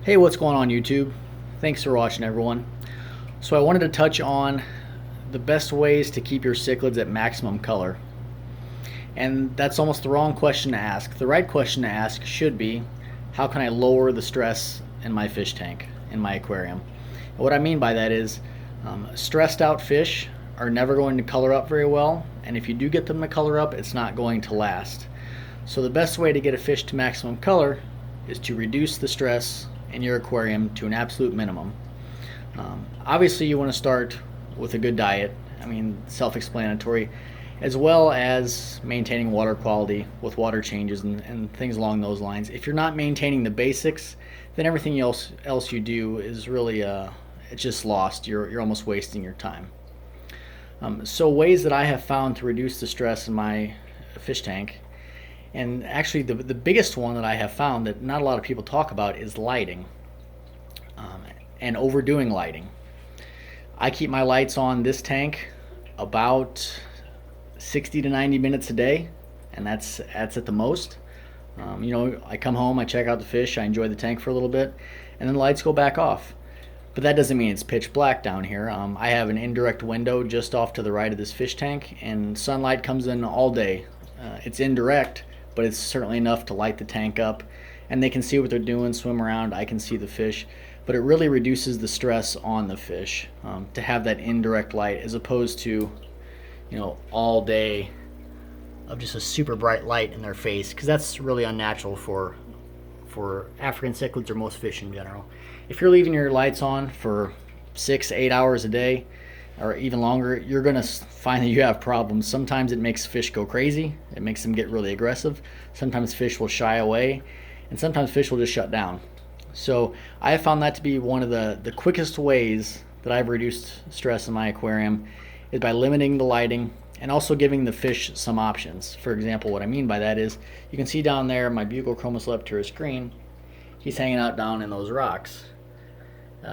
Hey, what's going on YouTube? Thanks for watching, everyone. So I wanted to touch on the best ways to keep your cichlids at maximum color. And that's almost the wrong question to ask. The right question to ask should be, how can I lower the stress in my fish tank, in my aquarium? And what I mean by that is, stressed out fish are never going to color up very well, and if you do get them to color up, it's not going to last. So the best way to get a fish to maximum color is to reduce the stress in your aquarium to an absolute minimum. Obviously you want to start with a good diet, self-explanatory, as well as maintaining water quality with water changes and things along those lines. If you're not maintaining the basics, then everything else you do is really it's just lost. You're almost wasting your time. So ways that I have found to reduce the stress in my fish tank, and actually the biggest one that I have found that not a lot of people talk about is lighting, and overdoing lighting. I keep my lights on this tank about 60 to 90 minutes a day, and that's at the most. I come home, I check out the fish, I enjoy the tank for a little bit, and then the lights go back off. But that doesn't mean it's pitch black down here. I have an indirect window just off to the right of this fish tank, and sunlight comes in all day. It's indirect, but it's certainly enough to light the tank up, and they can see what they're doing, swim around. I can see the fish, but it really reduces the stress on the fish to have that indirect light, as opposed to all day of just a super bright light in their face, because that's really unnatural for African cichlids or most fish in general. If you're leaving your lights on for 6-8 hours a day, or even longer, you're going to find that you have problems. Sometimes it makes fish go crazy. It makes them get really aggressive. Sometimes fish will shy away, and sometimes fish will just shut down. So I have found that to be one of the quickest ways that I've reduced stress in my aquarium, is by limiting the lighting and also giving the fish some options. For example, what I mean by that is, you can see down there my Buccochromis leptyrus green. He's hanging out down in those rocks.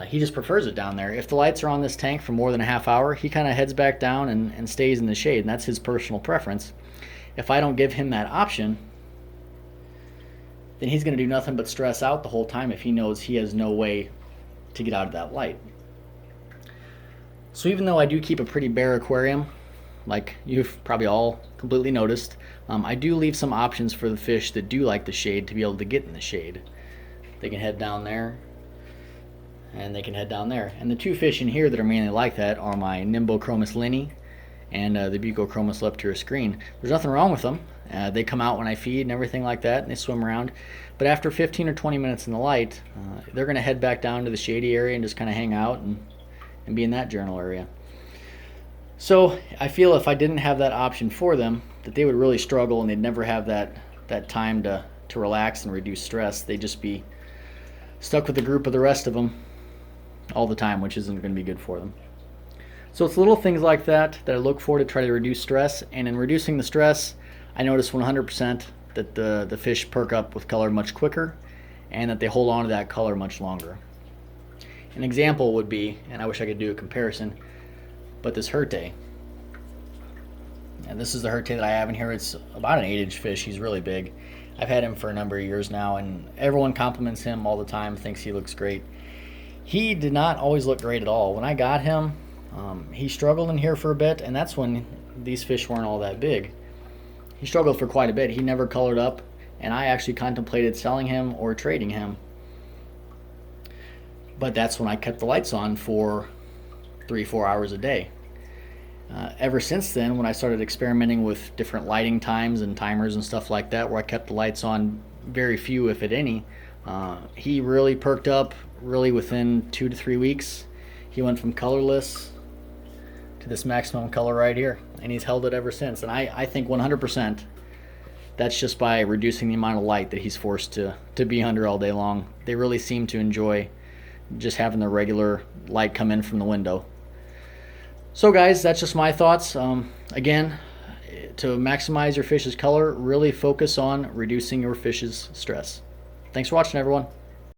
He just prefers it down there. If the lights are on this tank for more than a half hour, he kind of heads back down and stays in the shade, and that's his personal preference. If I don't give him that option, then he's going to do nothing but stress out the whole time if he knows he has no way to get out of that light. So even though I do keep a pretty bare aquarium, like you've probably all completely noticed, I do leave some options for the fish that do like the shade to be able to get in the shade. They can head down there, and they can head down there. And the two fish in here that are mainly like that are my Nimbochromis linni and the Buccochromis leptyrus green. There's nothing wrong with them. They come out when I feed and everything like that, and they swim around. But after 15 or 20 minutes in the light, they're going to head back down to the shady area and just kind of hang out and be in that general area. So I feel if I didn't have that option for them, that they would really struggle, and they'd never have that time to relax and reduce stress. They'd just be stuck with the group of the rest of them all the time, which isn't going to be good for them. So it's little things like that I look for to try to reduce stress, and in reducing the stress, I notice 100% that the fish perk up with color much quicker, and that they hold on to that color much longer. An example would be, and I wish I could do a comparison, but this Herte. And this is the Herte that I have in here. It's about an 8-inch fish. He's really big. I've had him for a number of years now, and everyone compliments him all the time, thinks he looks great. He did not always look great at all. When I got him, he struggled in here for a bit, and that's when these fish weren't all that big. He struggled for quite a bit. He never colored up, and I actually contemplated selling him or trading him. But that's when I kept the lights on for 3-4 hours a day. Ever since then, when I started experimenting with different lighting times and timers and stuff like that, where I kept the lights on very few, if at any, he really perked up really within 2 to 3 weeks. He went from colorless to this maximum color right here, and he's held it ever since. And I think 100% that's just by reducing the amount of light that he's forced to be under all day long. They really seem to enjoy just having the regular light come in from the window. So guys, that's just my thoughts. Again, to maximize your fish's color, really focus on reducing your fish's stress. Thanks for watching, everyone.